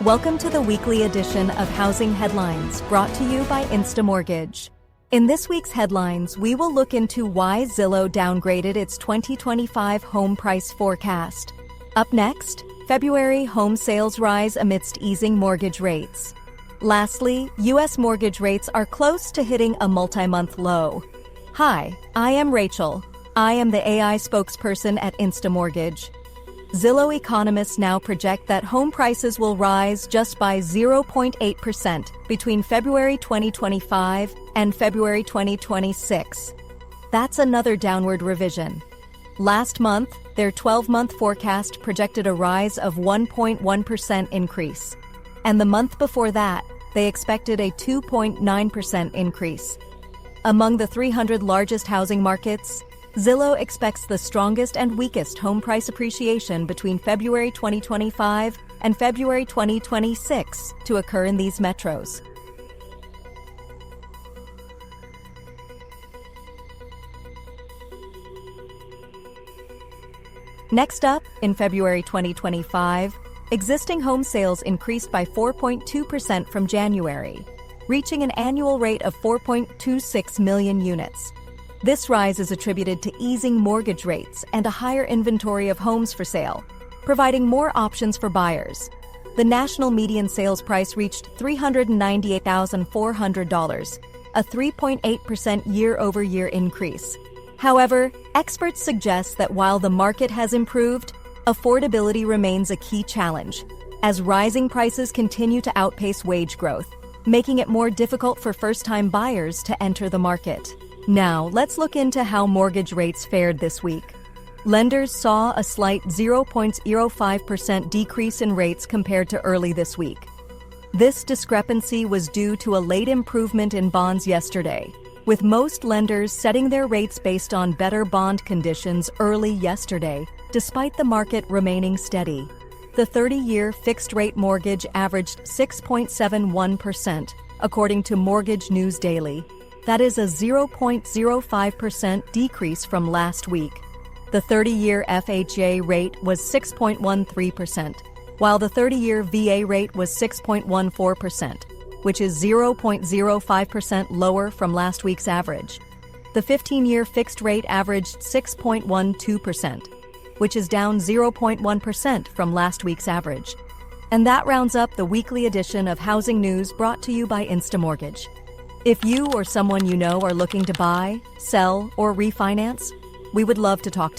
Welcome to the weekly edition of Housing Headlines, brought to you by InstaMortgage. In this week's headlines, we will look into why Zillow downgraded its 2025 home price forecast. Up next, February home sales rise amidst easing mortgage rates. Lastly, U.S. mortgage rates are close to hitting a multi-month low. Hi, I am Rachel. I am the AI spokesperson at InstaMortgage. Zillow economists now project that home prices will rise just by 0.8% between February 2025 and February 2026. That's another downward revision. Last month, their 12-month forecast projected a rise of 1.1% increase. And the month before that, they expected a 2.9% increase. Among the 300 largest housing markets, Zillow expects the strongest and weakest home price appreciation between February 2025 and February 2026 to occur in these metros. Next up, in February 2025, existing home sales increased by 4.2% from January, reaching an annual rate of 4.26 million units. This rise is attributed to easing mortgage rates and a higher inventory of homes for sale, providing more options for buyers. The national median sales price reached $398,400, a 3.8% year-over-year increase. However, experts suggest that while the market has improved, affordability remains a key challenge, as rising prices continue to outpace wage growth, making it more difficult for first-time buyers to enter the market. Now, let's look into how mortgage rates fared this week. Lenders saw a slight 0.05% decrease in rates compared to early this week. This discrepancy was due to a late improvement in bonds yesterday, with most lenders setting their rates based on better bond conditions early yesterday, despite the market remaining steady. The 30-year fixed-rate mortgage averaged 6.71%, according to Mortgage News Daily. That is a 0.05% decrease from last week. The 30-year FHA rate was 6.13%, while the 30-year VA rate was 6.14%, which is 0.05% lower from last week's average. The 15-year fixed rate averaged 6.12%, which is down 0.1% from last week's average. And that rounds up the weekly edition of Housing News brought to you by InstaMortgage. If you or someone you know are looking to buy, sell, or refinance, we would love to talk to